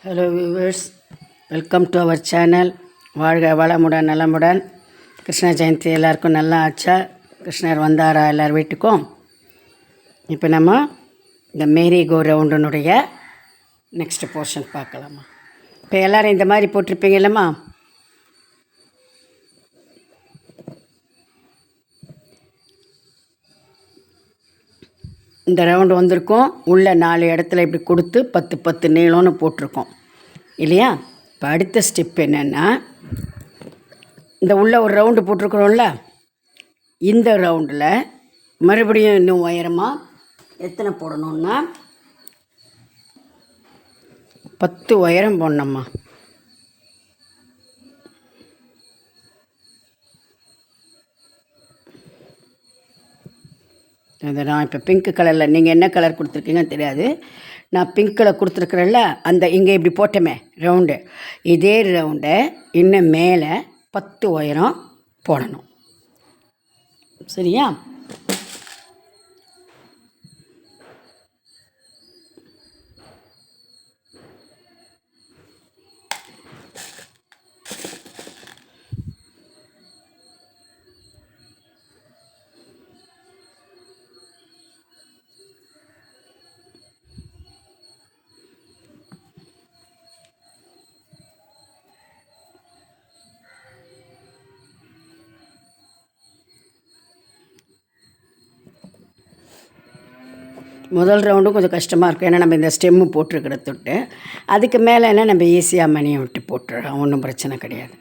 Hello viewers, welcome to our channel. வாழ்க வளமுடன் நலமுடன். கிருஷ்ண ஜெயந்தி எல்லாருக்கும் நல்லா ஆச்சா? கிருஷ்ணர் வந்தாரா எல்லார் வீட்டுக்கும்? இப்போ நம்ம இந்த மேரி கோ ரவுண்டினுடைய நெக்ஸ்ட் போர்ஷன் பார்க்கலாமா? இப்போ எல்லோரும் இந்த மாதிரி போட்டிருப்பீங்க இல்லைம்மா? இந்த ரவுண்டு வந்திருக்கோம். உள்ள 4 இடத்துல இப்படி கொடுத்து 10 நீளம்னு போட்டிருக்கோம் இல்லையா? இப்போ அடுத்த ஸ்டெப் என்னென்னா, இந்த உள்ள ஒரு ரவுண்டு போட்டிருக்கிறோம்ல, இந்த ரவுண்டில் மறுபடியும் இன்னும் உயரமாக எத்தனை போடணுன்னா 10 உயரம் போடணும்மா. அது நான் இப்போ பிங்க் கலரில், நீங்கள் என்ன கலர் கொடுத்துருக்கீங்கன்னு தெரியாது, நான் பிங்க் கலர் கொடுத்துருக்குறேன்ல, அந்த இங்கே இப்படி போட்டோமே ரவுண்டு, இதே ரவுண்டை இன்னும் மேலே 10 உயரம் போடணும். சரியா? முதல் ரவுண்டும் கொஞ்சம் கஷ்டமாக இருக்கும், ஏன்னா நம்ம இந்த ஸ்டெம்மு போட்டிருக்கிற தொட்டு, அதுக்கு மேலேன்னா நம்ம ஈஸியாக மணியை விட்டு போட்டுறோம், ஒன்றும் பிரச்சனை கிடையாது.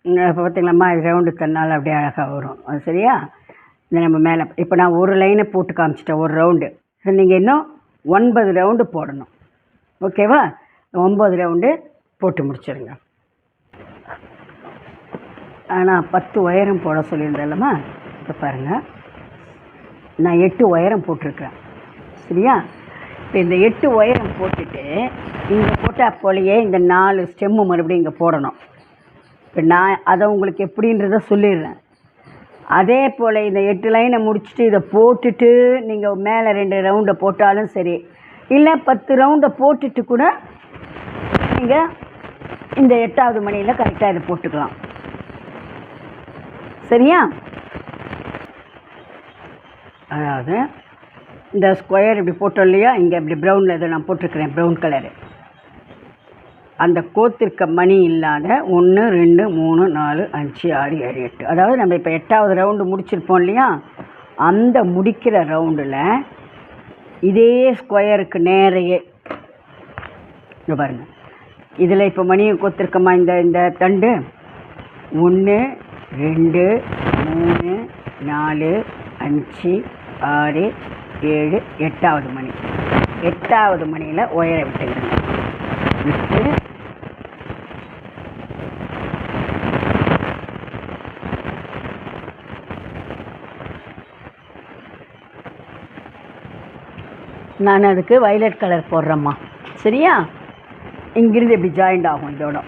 இப்போ பார்த்திங்களாம்மா இது ரவுண்டு தன்னால் அப்படியே அழகாக வரும். அது சரியா? இந்த நம்ம மேலே இப்போ நான் ஒரு லைனை போட்டு காமிச்சிட்டேன், ஒரு ரவுண்டு. நீங்கள் இன்னும் 9 ரவுண்டு போடணும். ஓகேவா? 9 ரவுண்டு போட்டு முடிச்சிடுங்க. ஆனால் 10 உயரம் போட சொல்லியிருந்தேன்லம்மா, இப்போ பாருங்கள் நான் 8 உயரம் போட்டிருக்கேன். சரியா? இப்போ இந்த 8 உயரம் போட்டுட்டு இங்கே போட்டால் போலையே இந்த 4 ஸ்டெம்மு மறுபடியும் இங்கே போடணும். இப்போ நான் அதை உங்களுக்கு எப்படின்றத சொல்லிடுறேன். அதே போல் இந்த 8 லைனை முடிச்சுட்டு இதை போட்டுட்டு நீங்கள் மேலே 2 ரவுண்டை போட்டாலும் சரி, இல்லை 10 ரவுண்டை போட்டுட்டு கூட நீங்கள் இந்த 8வது மணியில் கரெக்டாக இதை போட்டுக்கலாம். சரியா? அதாவது இந்த ஸ்கொயர் இப்படி போட்டோம் இல்லையா, இங்கே இப்படி ப்ரௌனில் இதை நான் போட்டிருக்கிறேன், ப்ரௌன் கலரு. அந்த கோத்திருக்க மணி இல்லாத 1 2 3 4 5 6 7 8, அதாவது நம்ம இப்போ 8வது ரவுண்டு முடிச்சிருப்போம் இல்லையா, அந்த முடிக்கிற ரவுண்டில் இதே ஸ்கொயருக்கு நேரையே இங்கே பாருங்கள், இதில் இப்போ மணியை கோத்திருக்கமா இந்த தண்டு 1 2 3 4 5 6 7 8வது மணி. 8வது மணியில் உயர விட்டுக்கிறேன். விட்டு நான் அதுக்கு வயலட் கலர் போடுறேம்மா. சரியா? இங்கிருந்து எப்படி ஜாயிண்ட் ஆகும் இதோட.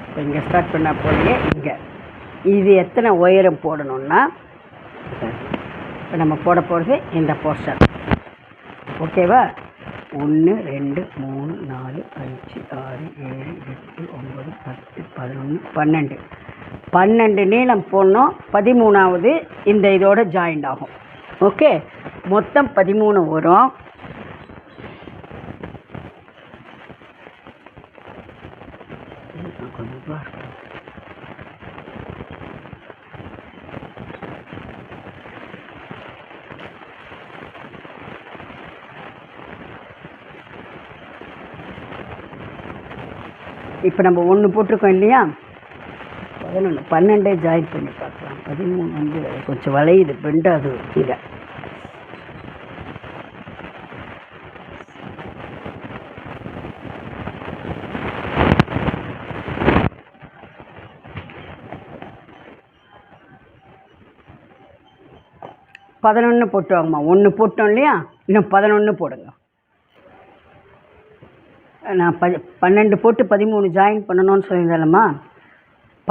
இப்போ இங்கே ஸ்டார்ட் பண்ண போலயே இங்கே இது எத்தனை உயரம் போடணுன்னா, இப்போ நம்ம போட போகிறது இந்த போர்ஷன். ஓகேவா? 1 2 3 4 5 6 7 8 9 10 11 12 12 நீளம் போடணும். 13வது இந்த இதோட ஜாயிண்ட் ஆகும். ஓகே, மொத்தம் 13 வரும். இப்போ நம்ம 1 போட்டிருக்கோம் இல்லையா, 11 12 ஜாயின் பண்ணி பார்க்கலாம். 13 வந்து கொஞ்சம் வளையுது, பெண்டாது இங்கே. பதினொன்று போட்டு வாங்கம்மா. 1 போட்டோம் இல்லையா, இன்னும் 11 போடுங்க. நான் 12 போட்டு 13 ஜாயின் பண்ணணும்னு சொல்லியிருந்தேன்லம்மா.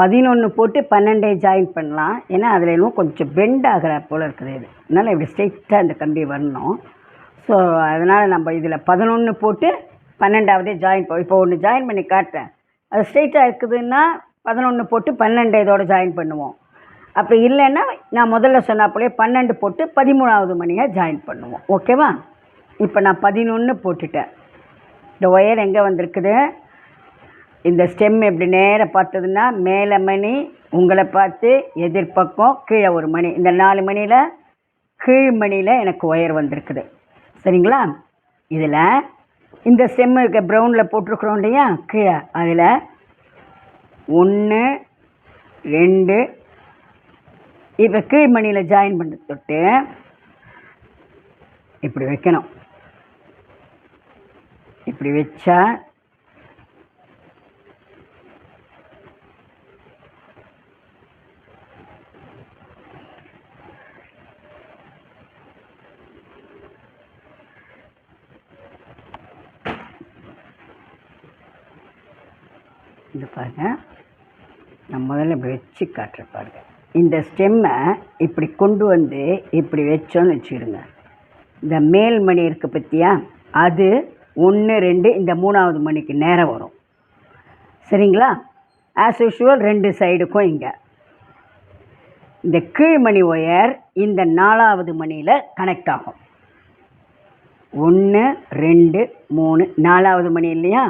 11 போட்டு 12 ஜாயின் பண்ணலாம். ஏன்னா அதில் இன்னும் கொஞ்சம் பெண்ட் ஆகிற போல் இருக்குது. இது அதனால் இப்படி ஸ்ட்ரெயிட்டாக இந்த கம்பி வரணும். ஸோ அதனால் நம்ம இதில் 11 போட்டு 12ஆவதே ஜாயின் இப்போ ஒன்று ஜாயின் பண்ணி காட்டுறேன். அது ஸ்ட்ரெயிட்டாக இருக்குதுன்னா 11 போட்டு 12 இதோட ஜாயின் பண்ணுவோம். அப்படி இல்லைன்னா நான் முதல்ல சொன்னாப்போலே 12 போட்டு 13ஆவது மணியாக ஜாயின் பண்ணுவோம். ஓகேவா? இப்போ நான் 11 போட்டுட்டேன். இந்த ஒயர் எங்கே வந்திருக்குது, இந்த ஸ்டெம் எப்படி நேராக பார்த்ததுன்னா மேலே மணி, உங்களை பார்த்து எதிர்பக்கம் கீழே ஒரு மணி, இந்த 4 மணியில் கீழ் மணியில் எனக்கு ஒயர் வந்திருக்குது. சரிங்களா? இதில் இந்த ஸ்டெம் இருக்க ப்ரௌனில் போட்டிருக்குறோம் இல்லையா கீழே, அதில் 1 2 இப்போ கீழ் மணியில் ஜாயின் பண்ணி தொட்டு இப்படி வைக்கணும். இப்படி வச்சா இந்த பாருங்க, நான் முதல்ல இப்படி வச்சு காட்டுற பாருங்க. இந்த ஸ்டெம்மை இப்படி கொண்டு வந்து இப்படி வச்சோன்னு வச்சுக்கிடுங்க. இந்த மேல் மணி இருக்குது பற்றியா, அது 1 2 இந்த 3ஆவது மணிக்கு நேரம் வரும். சரிங்களா? ஆஸ் யூஷுவல் 2 சைடுக்கும் இங்கே இந்த கீழ்மணி ஒயர் இந்த 4ஆவது மணியில் கனெக்ட் ஆகும். 1 2 3 4ஆவது மணி இல்லையா,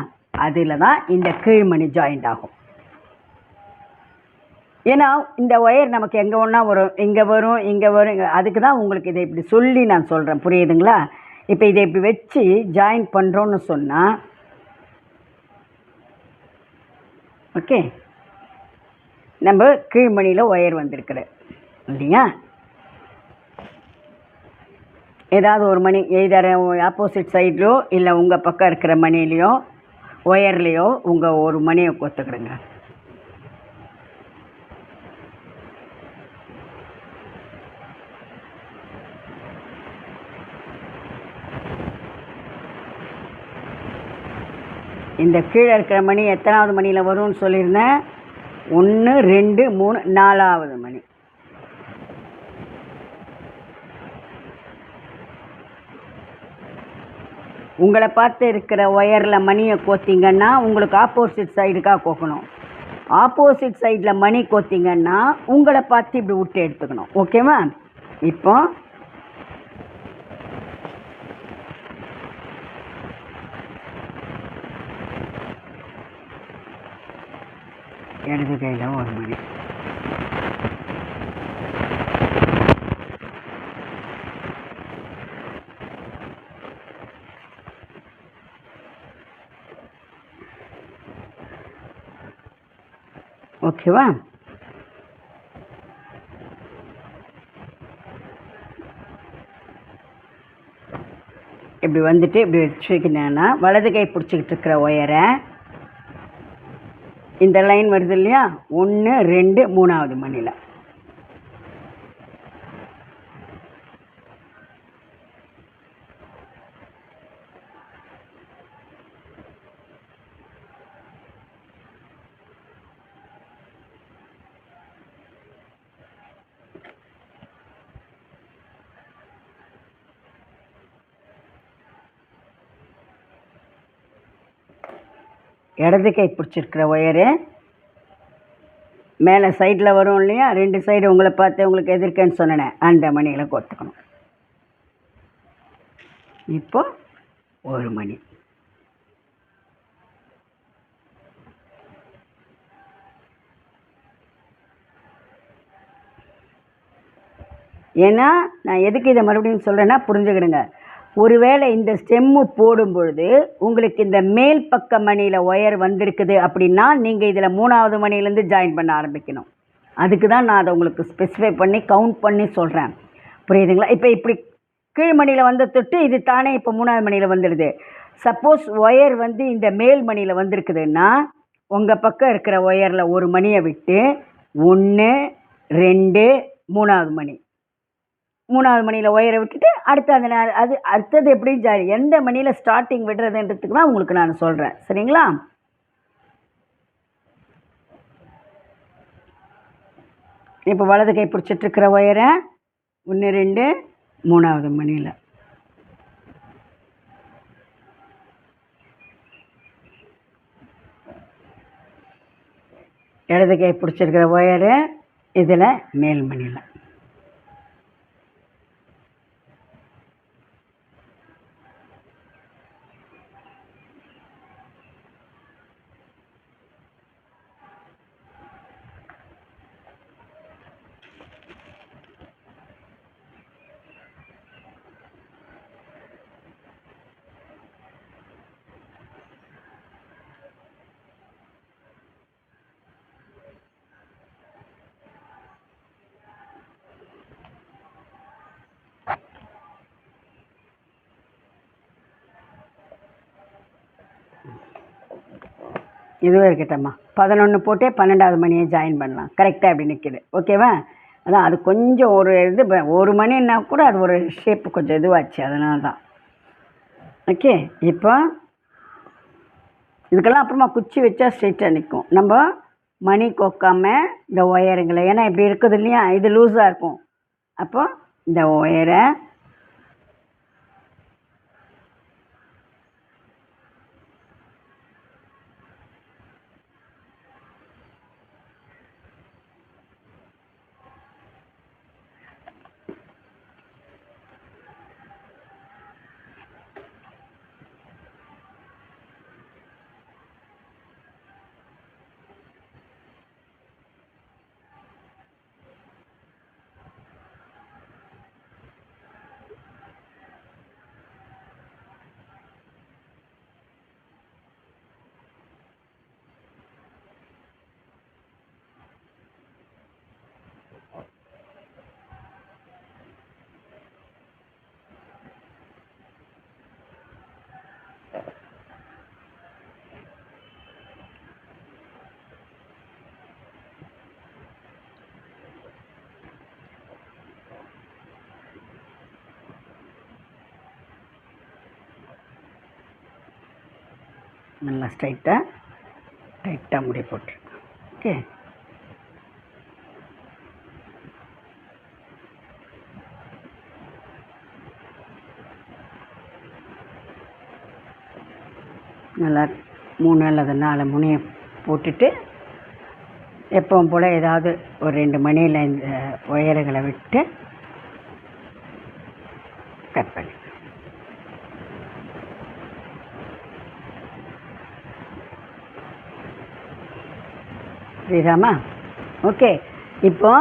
அதில் தான் இந்த கீழ்மணி ஜாயிண்ட் ஆகும். ஏன்னா இந்த ஒயர் நமக்கு எங்கே ஒன்றா வரும், இங்கே வரும், இங்கே வரும். அதுக்கு தான் உங்களுக்கு இதை இப்படி சொல்லி நான் சொல்கிறேன். புரியுதுங்களா? இப்போ இதை இப்படி வச்சு ஜாயின் பண்ணுறோன்னு சொன்னால் ஓகே, நம்ம கீழ்மணியில் ஒயர் வந்திருக்குது இல்லையா. ஏதாவது ஒரு மணி எய்தர் ஆப்போசிட் சைட்லையோ இல்லை உங்கள் பக்கம் இருக்கிற மணிலேயோ ஒயர்லேயோ உங்கள் ஒரு மணியை கொத்துக்கிடுங்க. இந்த கீழே இருக்கிற மணி எத்தனாவது மணியில் வரும்னு சொல்லியிருந்தேன்? 1 2 3 4ஆவது மணி. உங்களை பார்த்து இருக்கிற ஒயரில் மணியை கோத்திங்கன்னா உங்களுக்கு ஆப்போசிட் சைடுக்காக கோக்கணும். ஆப்போசிட் சைடில் மணி கோத்திங்கன்னா உங்களை பார்த்து இப்படி விட்டு எடுத்துக்கணும். ஓகேவா? இப்போ இடது கையில் ஒரு மணி. ஓகேவா? இப்படி வந்துட்டு இப்படி வச்சுக்கிட்டேன்னா வலது கை பிடிச்சிக்கிட்டு இருக்கிற ஒயரை இந்த லைன் வருது இல்லையா, 1 2 3ஆவது மணியில் இடது கை பிடிச்சிருக்கிற ஒயரு மேலே சைடில் வரும் இல்லையா, 2 சைடு உங்களை பார்த்து உங்களுக்கு எதிர்க்கன்னு சொன்னேன், அந்த மணியில் கோத்துக்கணும். இப்போ ஒரு மணி. ஏன்னா நான் எதுக்கு இதை மறுபடியும் சொல்கிறேன்னா புரிஞ்சுக்கிடுங்க. ஒருவேளை இந்த ஸ்டெம்மு போடும் பொழுது உங்களுக்கு இந்த மேல் பக்க மணியில் ஒயர் வந்திருக்குது அப்படின்னா நீங்கள் இதில் 3வது மணிலேருந்து ஜாயின் பண்ண ஆரம்பிக்கணும். அதுக்கு தான் நான் அதை உங்களுக்கு ஸ்பெசிஃபை பண்ணி கவுண்ட் பண்ணி சொல்கிறேன். புரியுதுங்களா? இப்போ இப்படி கீழ் மணியில் வந்த தொட்டு இது தானே இப்போ 3வது மணியில் வந்துடுது. சப்போஸ் ஒயர் இந்த மேல் மணியில் வந்திருக்குதுன்னா உங்கள் பக்கம் இருக்கிற ஒயரில் ஒரு மணியை விட்டு 1 2 3வது மணி 3வது மணியில் ஒயரை விட்டுட்டு அடுத்தது எப்படி எந்த மணியில் ஸ்டார்டிங் விடுறதுன்றதுக்கு தான் உங்களுக்கு நான் சொல்கிறேன். சரிங்களா? இப்போ வலது கை பிடிச்சிட்ருக்கிற ஒயரை 1 2 3வது மணியில், இடது கை பிடிச்சிருக்கிற ஒயரு இதில் மேல் மணியில். இதுவே இருக்கட்டம்மா. 11 போட்டே 12வது மணியை ஜாயின் பண்ணலாம். கரெக்டாக அப்படி நிற்கிது. ஓகேவா? அதான் அது கொஞ்சம் ஒரு இது ஒரு மணின்னா கூட அது ஒரு ஷேப்பு கொஞ்சம் இதுவாச்சு, அதனால தான். ஓகே, இப்போ இதுக்கெல்லாம் அப்புறமா குச்சி வச்சா ஸ்ட்ரெயிட்டாக நிற்கும். நம்ம மணி கோக்காமல் இந்த ஒயருங்களை, ஏன்னா இப்படி இருக்குது இல்லையா, இது லூஸாக இருக்கும். அப்போ இந்த ஒயரை நல்லா டைட்டாக முடி போட்டு. ஓகே, நல்லா 3 அல்லது 4 முனையை போட்டுட்டு எப்பவும் போல் ஏதாவது ஒரு 2 மணியில் இந்த ஒயர்களை விட்டு கட் பண்ணி. புரியுதாம்மா? ஓகே, இப்போ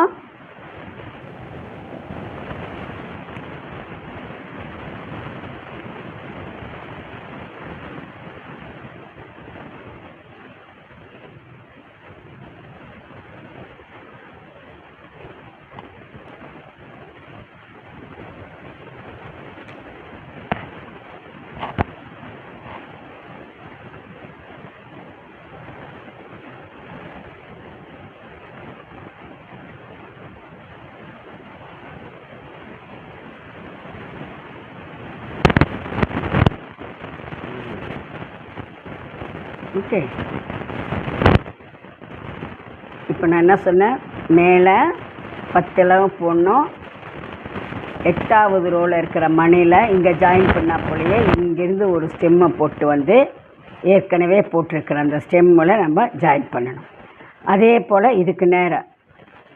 ஓகே, இப்போ நான் என்ன சொன்னேன், மேலே 10 இலவு போடணும். 8வது ரோவில் இருக்கிற மணியில் இங்கே ஜாயின் பண்ணால் போலயே இங்கேருந்து ஒரு ஸ்டெம்மை போட்டு ஏற்கனவே போட்டிருக்கிற அந்த ஸ்டெம்மில் நம்ம ஜாயின் பண்ணணும். அதே போல் இதுக்கு நேரம்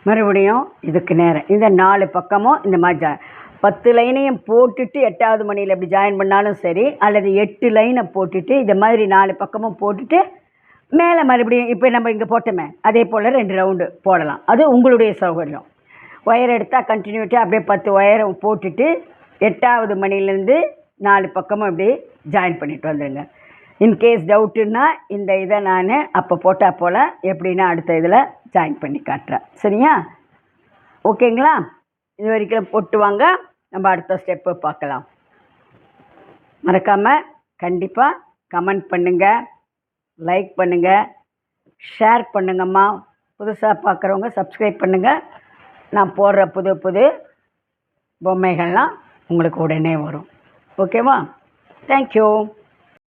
மறுபடியும் இதுக்கு நேரம் இந்த 4 பக்கமும் இந்த மாதிரி 10 லைனையும் போட்டுட்டு 8வது மணியில் எப்படி ஜாயின் பண்ணாலும் சரி, அல்லது 8 லைனை போட்டுட்டு இந்த மாதிரி 4 பக்கமும் போட்டுட்டு மேலே மறுபடியும் இப்போ நம்ம இங்கே போட்டோமே அதே போல் 2 ரவுண்டு போடலாம். அது உங்களுடைய சௌகரியம். ஒயர் எடுத்தால் கண்டினியூட்டியாக அப்படியே 10 ஒயரை போட்டுட்டு 8வது மணிலேருந்து 4 பக்கமும் இப்படி ஜாயின் பண்ணிட்டு வந்துடுங்க. இன்கேஸ் டவுட்டுன்னா இந்த இதை நான் அப்போ போட்டால் போல் எப்படின்னா அடுத்த இதில் ஜாயின் பண்ணி காட்டுறேன். சரியா? ஓகேங்களா? இது வரைக்கும் போட்டு வாங்க, நம்ம அடுத்த ஸ்டெப்பு பார்க்கலாம். மறக்காமல் கண்டிப்பாக கமெண்ட் பண்ணுங்கள், லைக் பண்ணுங்கள், ஷேர் பண்ணுங்கம்மா. புதுசாக பார்க்குறவங்க சப்ஸ்கிரைப் பண்ணுங்கள். நான் போடுற புது புது பொம்மைகள்லாம் உங்களுக்கு உடனே வரும். ஓகேவா? தேங்க்யூ.